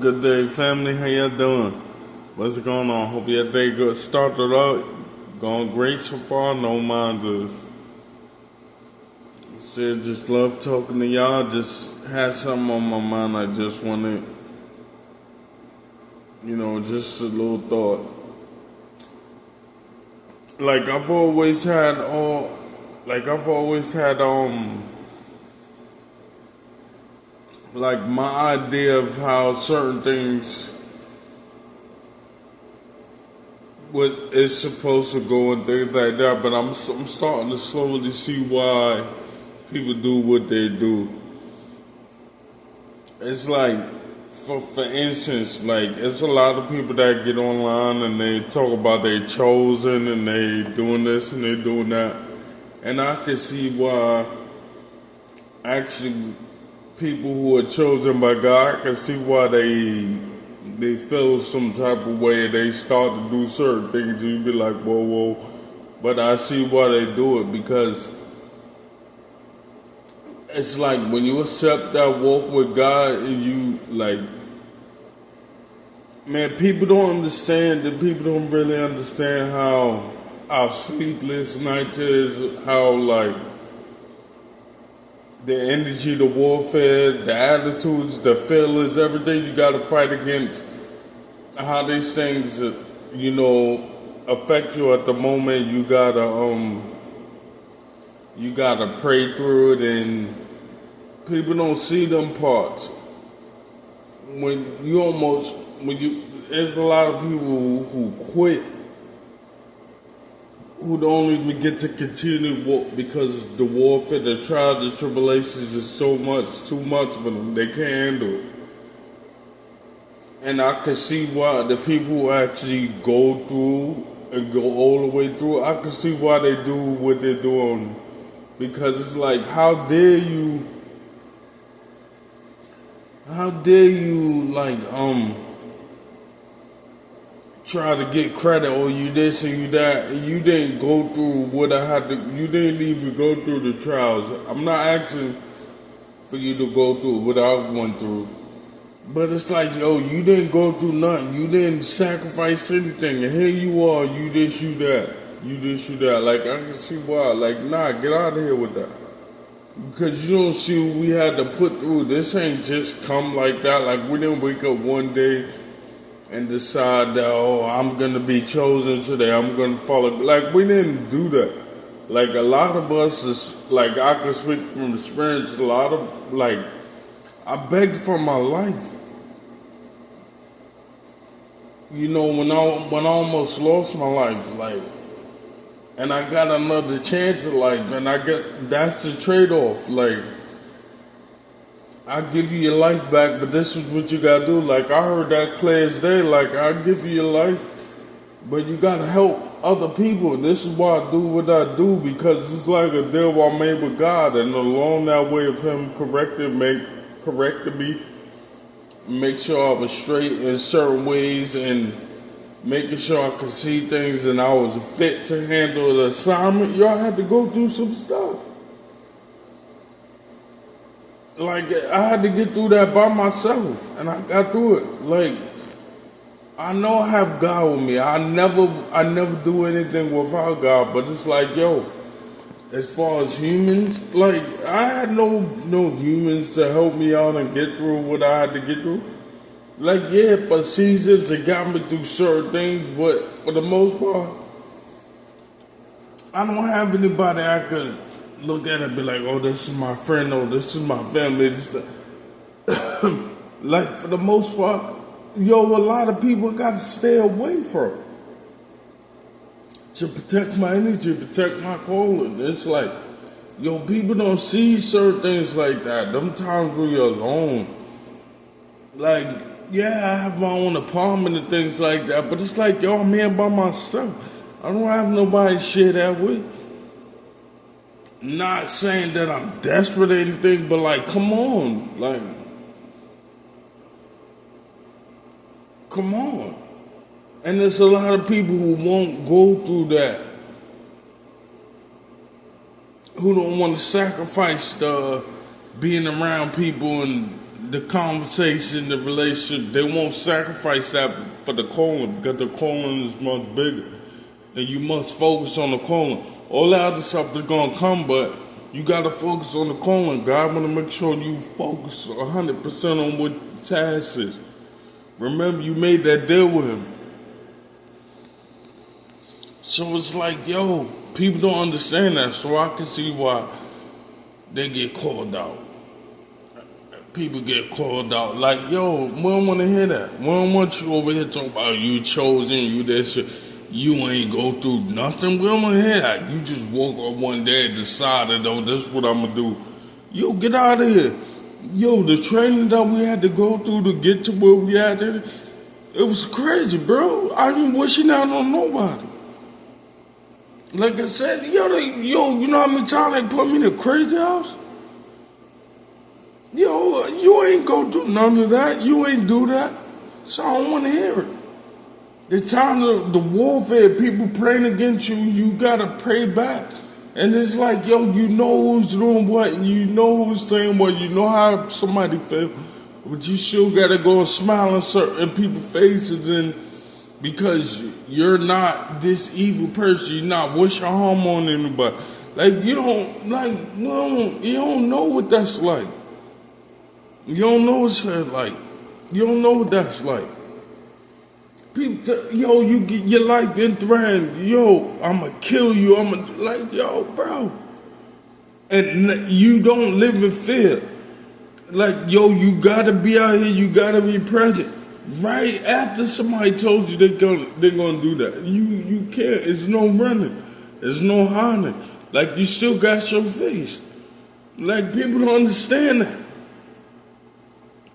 Good day, family. How y'all doing? What's going on? Hope your day good. Started out going great so far. No mind us. Said just love talking to y'all. Just had something on my mind. I just wanted, just a little thought. Like I've always had like my idea of how certain things what is supposed to go and things like that, but I'm starting to slowly see why people do what they do. It's like, for instance, like it's a lot of people that get online and they talk about they chosen and they doing this and they doing that, and I can see why actually people who are chosen by God, I can see why they feel some type of way. They start to do certain things, and you be like, whoa. But I see why they do it, because it's like when you accept that walk with God, and you like, man, people don't understand. The people don't really understand how sleepless nights is, how like the energy, the warfare, the attitudes, the feelings, everything you got to fight against. How these things, affect you at the moment. You gotta pray through it, and people don't see them parts. There's a lot of people who quit, who don't even get to continue to walk because the warfare, the trials, the tribulations is too much for them. They can't handle it. And I can see why the people who actually go through and go all the way through, I can see why they do what they're doing. Because it's like, how dare you try to get credit, or you this and you that, and you didn't go through what I had to. You didn't even go through the trials. I'm not asking for you to go through what I went through, but it's like, you didn't go through nothing. You didn't sacrifice anything, and here you are. You this, you that. You this, you that. Like, I can see why. Like, nah, get out of here with that. Because you don't see what we had to put through. This ain't just come like that. Like, we didn't wake up one day and decide that, I'm going to be chosen today, I'm going to follow. Like, we didn't do that. Like, a lot of us is, like, I can speak from experience, a lot of, like, I begged for my life. When I almost lost my life, like, and I got another chance at life, and that's the trade-off, like, I'll give you your life back, but this is what you gotta do. Like, I heard that clear as day. Like, I'll give you your life, but you gotta help other people. This is why I do what I do, because it's like a deal I made with God, and along that way of Him correcting me, make sure I was straight in certain ways, and making sure I could see things, and I was fit to handle the assignment. Y'all had to go through some stuff. Like, I had to get through that by myself, and I got through it. Like, I know I have God with me. I never do anything without God. But it's like, as far as humans, like, I had no humans to help me out and get through what I had to get through. Like, for seasons it got me through certain things, but for the most part, I don't have anybody I could look at it and be like, this is my friend, this is my family. Like, for the most part, a lot of people got to stay away from to protect my energy, protect my calling. It's like, people don't see certain things like that. Them times when you're alone. Like, I have my own apartment and things like that, but it's like, I'm here by myself. I don't have nobody to share that with. Not saying that I'm desperate or anything, but like, come on. Like, come on. And there's a lot of people who won't go through that. Who don't want to sacrifice the being around people and the conversation, the relationship, they won't sacrifice that for the calling because the calling is much bigger. And you must focus on the calling. All the other stuff is going to come, but you got to focus on the calling. God want to make sure you focus 100% on what the task is. Remember, you made that deal with him. So it's like, yo, people don't understand that. So I can see why they get called out. People get called out. Like, yo, we don't want to hear that. We don't want you over here talking about you chosen, you this shit. You ain't go through nothing. We don't want to hear that. You just woke up one day and decided, oh, this is what I'm going to do. Yo, get out of here. Yo, the training that we had to go through to get to where we at, it was crazy, bro. I ain't wishing out on nobody. Like I said, yo, you know how many times they put me in the crazy house? Yo, you ain't go do none of that. You ain't do that. So I don't want to hear it. The time of the warfare, people praying against you, you gotta pray back. And it's like, yo, you know who's doing what, and you know who's saying what, you know how somebody feel, but you still gotta go and smile in certain people's faces, and because you're not this evil person, you're not wishing harm on anybody. Like, you don't know what that's like. You don't know what that's like. You don't know what that's like. People yo, you get your life in threatened. Yo, I'ma kill you. Like, yo, bro. And you don't live in fear. Like, yo, you gotta be out here. You gotta be present. Right after somebody told you they're gonna do that, you can't. It's no running. There's no hiding. Like, you still got your face. Like, people don't understand that.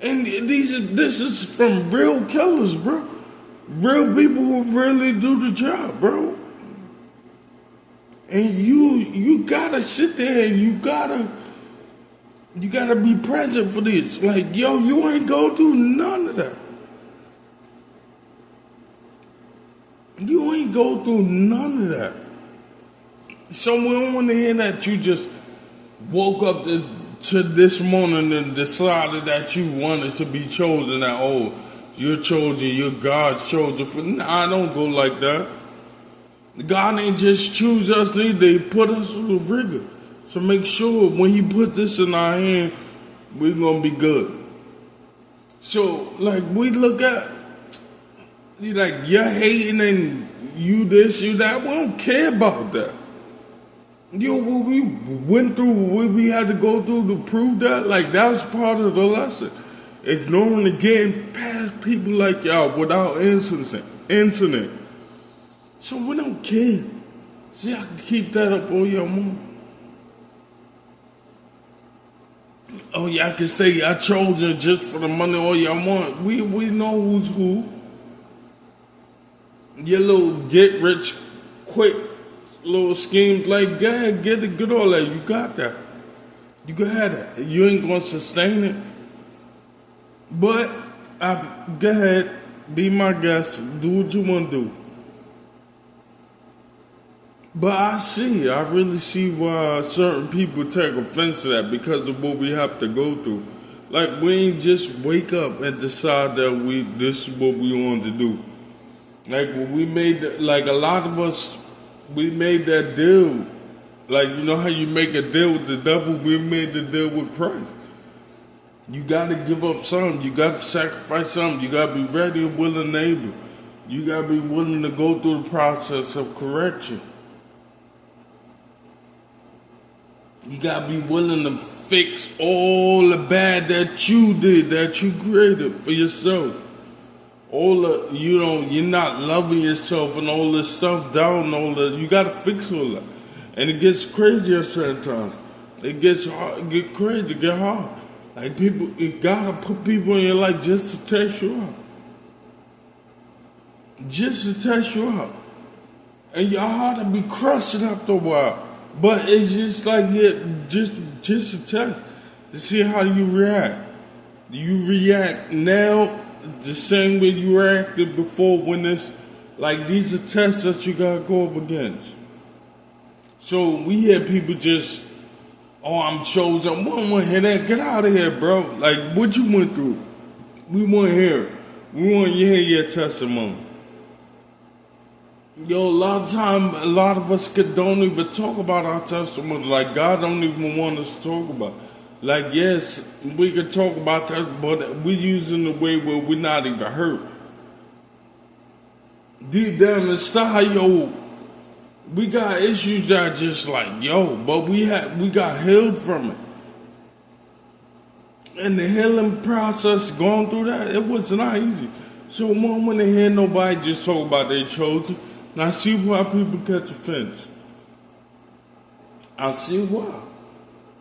And this is from real killers, bro. Real people who really do the job, bro. And you gotta sit there and you gotta be present for this. Like, yo, you ain't go through none of that. You ain't go through none of that. So we don't want to hear that you just woke up to this morning and decided that you wanted to be chosen. That, oh, you're chosen, you're God's chosen. Nah, I don't go like that. God ain't just choose us, they put us through the rigor. So make sure when he put this in our hand, we're going to be good. So, like, we look at, like, you're hating and you this, you that. We don't care about that. Yo, what we went through, what we had to go through to prove that, like, that was part of the lesson. Ignoring and getting past people like y'all without incident. So we don't care. See, I can keep that up on your mom. Oh, y'all can say I chose you just for the money all y'all want. We know who's who. Your little get rich quick little schemes, like, go ahead, get all that. You got that. You can have that. You ain't gonna sustain it. But go ahead, be my guest, do what you want to do. But I really see why certain people take offense to that because of what we have to go through. Like, we ain't just wake up and decide that this is what we want to do. Like, when we made, like, a lot of us, we made that deal. Like, you know how you make a deal with the devil? We made the deal with Christ. You got to give up something. You got to sacrifice something. You got to be ready and willing and able. You got to be willing to go through the process of correction. You got to be willing to fix all the bad that you did, that you created for yourself. All the, you're not loving yourself and all this self-doubt and you got to fix all that. And it gets crazy at certain times. It gets hard, get crazy, get hard. Like, people, you gotta put people in your life just to test you out. Just to test you out. And your heart will be crushed after a while. But it's just like, yeah, just a test to see how you react. Do you react now the same way you reacted before when it's, like, these are tests that you gotta go up against. So we had people just Oh, I'm chosen. We don't want to hear that. Get out of here, bro. Like, what you went through? We want to hear it. We want to hear your testimony. Yo, a lot of us don't even talk about our testimony. Like, God don't even want us to talk about it. Like, yes, we can talk about that, but we use it in a way where we're not even hurt. Deep down inside, yo, we got issues that are just like, yo, but we got healed from it. And the healing process, going through that, it was not easy. So I don't want to hear nobody just talk about their chosen. And I see why people catch offense. I see why.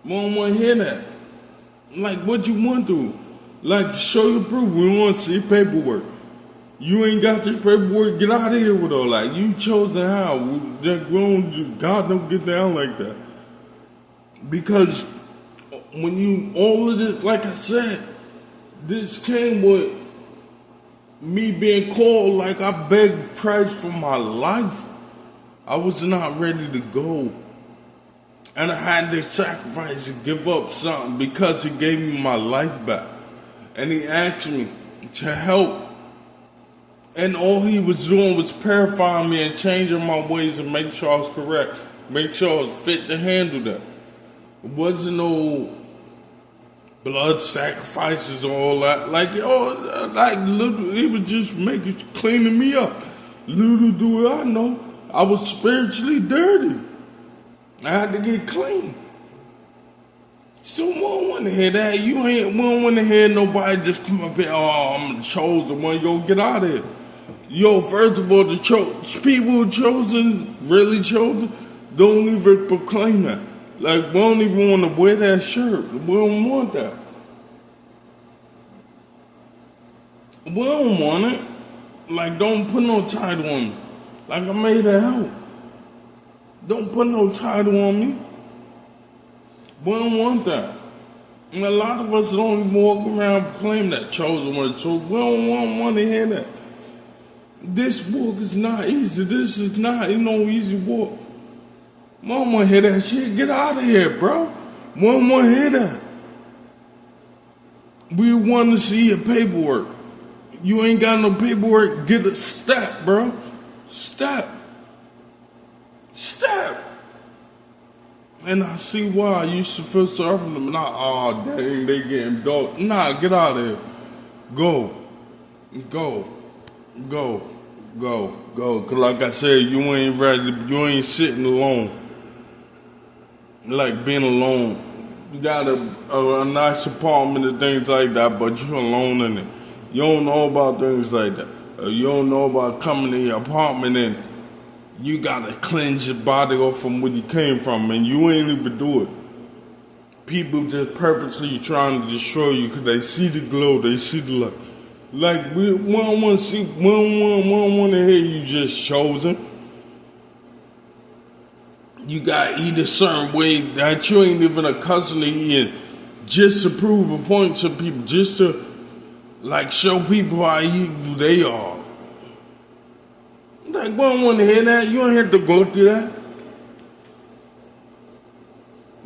I don't want to hear that. Like, what you want to? Like, show your proof. We want to see paperwork. You ain't got this paperwork, get out of here with all that. You chosen how? God don't get down like that. Because when you, all of this, like I said, this came with me being called, like I begged Christ for my life. I was not ready to go. And I had to sacrifice and give up something because he gave me my life back. And he asked me to help. And all he was doing was purifying me and changing my ways and make sure I was correct. Make sure I was fit to handle that. It wasn't no blood sacrifices or all that. Like, little, he was just cleaning me up. Little do I know, I was spiritually dirty. I had to get clean. So we don't want to hear that. We don't want to hear nobody just come up here, oh, I'm the chosen one. Yo, get out of here. Yo, first of all, the people chosen, really chosen, don't even proclaim that. Like, we don't even want to wear that shirt. We don't want that. We don't want it. Like, don't put no title on me. Like, I made it out. Don't put no title on me. We don't want that. And a lot of us don't even walk around proclaim that chosen one. So we don't want to hear that. This walk is not easy. This is not no easy walk. We don't want to hear that shit. Get out of here, bro. We don't want to hear that. We want to see your paperwork. You ain't got no paperwork, get a step, bro. Step. And I see why I used to feel sorry for them. Not, oh, dang, they getting dope. Nah, get out of here. Go. Cause like I said, you ain't ready. You ain't sitting alone. Like being alone. You got a nice apartment and things like that, but you're alone in it. You don't know about things like that. You don't know about coming to your apartment and you gotta cleanse your body off from where you came from, and you ain't even do it. People just purposely trying to destroy you because they see the glow, they see the light. Like, we don't want to see, we don't want to hear you just chosen. You gotta eat a certain way that you ain't even accustomed to eating, just to prove a point to people, just to like show people how evil they are. Like, we don't want to hear that. You don't have to go through that.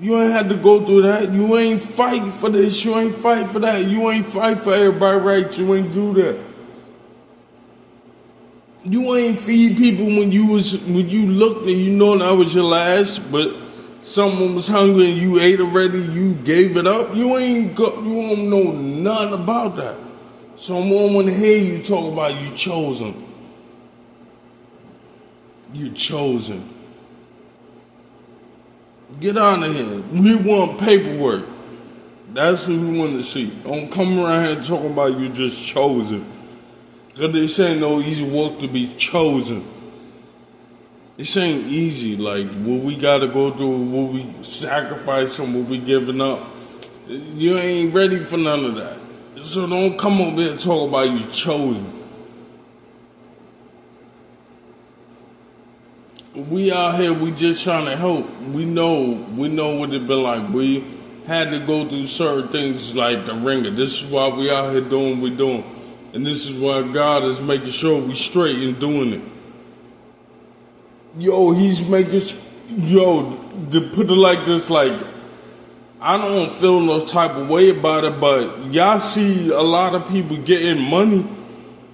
You ain't have to go through that. You ain't fight for this. You ain't fight for that. You ain't fight for everybody rights. You ain't do that. You ain't feed people when you looked and you know that was your last, but someone was hungry and you ate already, you gave it up. You don't know nothing about that. So I don't want to hear you talk about you chosen. You chosen. Get out of here. We want paperwork. That's what we want to see. Don't come around here talking about you just chosen. Because this ain't no easy work to be chosen. This ain't easy. Like, what we got to go through, what we sacrificing, what we giving up. You ain't ready for none of that. So don't come over here and talk about you chosen. We out here, we just trying to help. We know what it been like. We had to go through certain things like the ringer. This is why we out here doing what we doing. And this is why God is making sure we straight in doing it. Yo, he's making, to put it like this, like, I don't feel no type of way about it, but y'all see a lot of people getting money.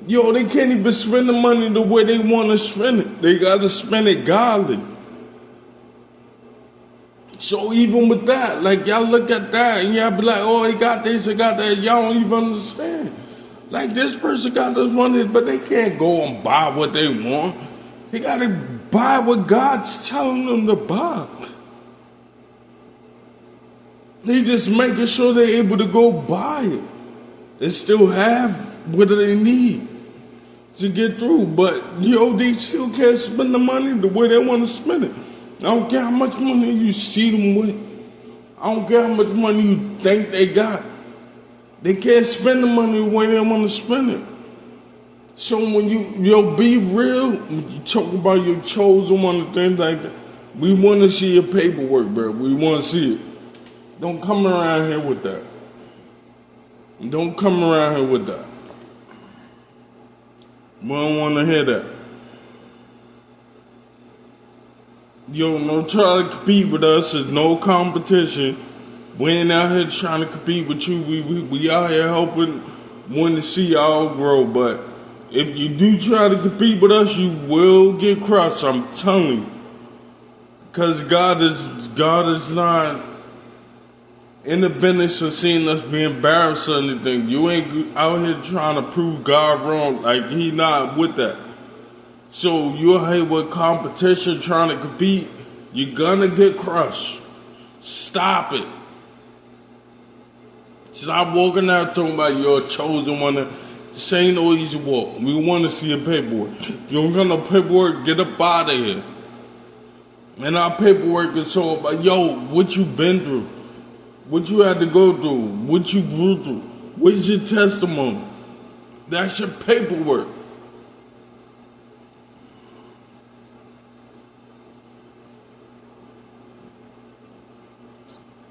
Yo, they can't even spend the money the way they want to spend it. They got to spend it godly. So even with that, like y'all look at that and y'all be like, oh, he got this, he got that. Y'all don't even understand. Like this person got this money, but they can't go and buy what they want. They got to buy what God's telling them to buy. They just making sure they're able to go buy it and still have what they need to get through. But, they still can't spend the money the way they want to spend it. I don't care how much money you see them with. I don't care how much money you think they got. They can't spend the money the way they want to spend it. So when you be real, when you talk about your chosen one and things like that, we want to see your paperwork, bro. We want to see it. Don't come around here with that. Don't come around here with that. We don't want to hear that. Don't try to compete with us. There's no competition. We ain't out here trying to compete with you. We out here helping, wanting to see y'all grow. But if you do try to compete with us, you will get crushed. I'm telling you. Because God is not in the business of seeing us be embarrassed or anything. You ain't out here trying to prove God wrong. Like, he not with that. So you're here with competition trying to compete. You're gonna get crushed. Stop it. Stop walking out talking about you're a chosen one. This ain't no easy walk. We want to see your paperwork. If you don't got no paperwork, get up out of here. And our paperwork is all about, what you been through. What you had to go through. What you grew through. What's your testimony? That's your paperwork.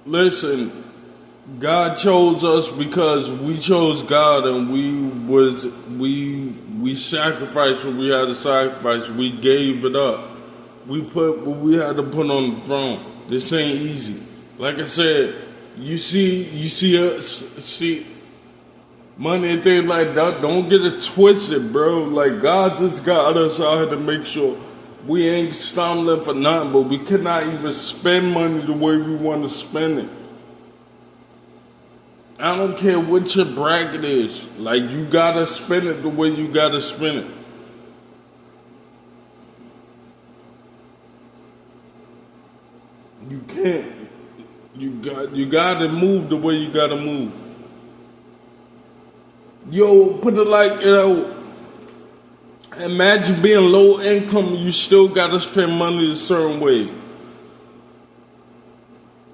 Listen, God chose us because we chose God, and we sacrificed what we had to sacrifice. We gave it up. We put what we had to put on the throne. This ain't easy. Like I said, you see us money and things like that. Don't get it twisted, bro. Like, God just got us out here to make sure we ain't stumbling for nothing, but we cannot even spend money the way we want to spend it. I don't care what your bracket is. Like, you gotta spend it the way you gotta spend it. You can't. You gotta move the way you gotta move. Put it like, imagine being low income, you still gotta spend money a certain way.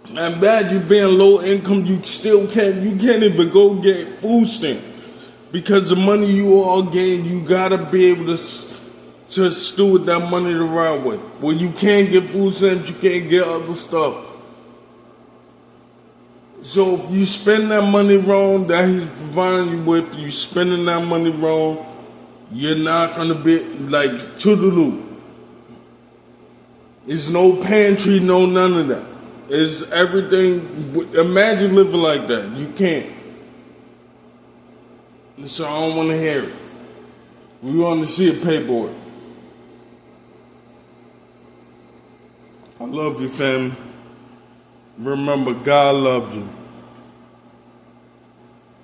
Imagine being low income, you can't even go get food stamps. Because the money you all get, you gotta be able to steward that money the right way. When you can't get food stamps, you can't get other stuff. So if you spend that money wrong that he's providing you with, you spending that money wrong, you're not gonna be like to the loop. There's no pantry, no none of that. It's everything. Imagine living like that. You can't. So I don't want to hear it. We want to see a paperwork. I love you, family. Remember, God loves you.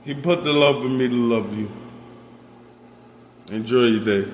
He put the love in me to love you. Enjoy your day.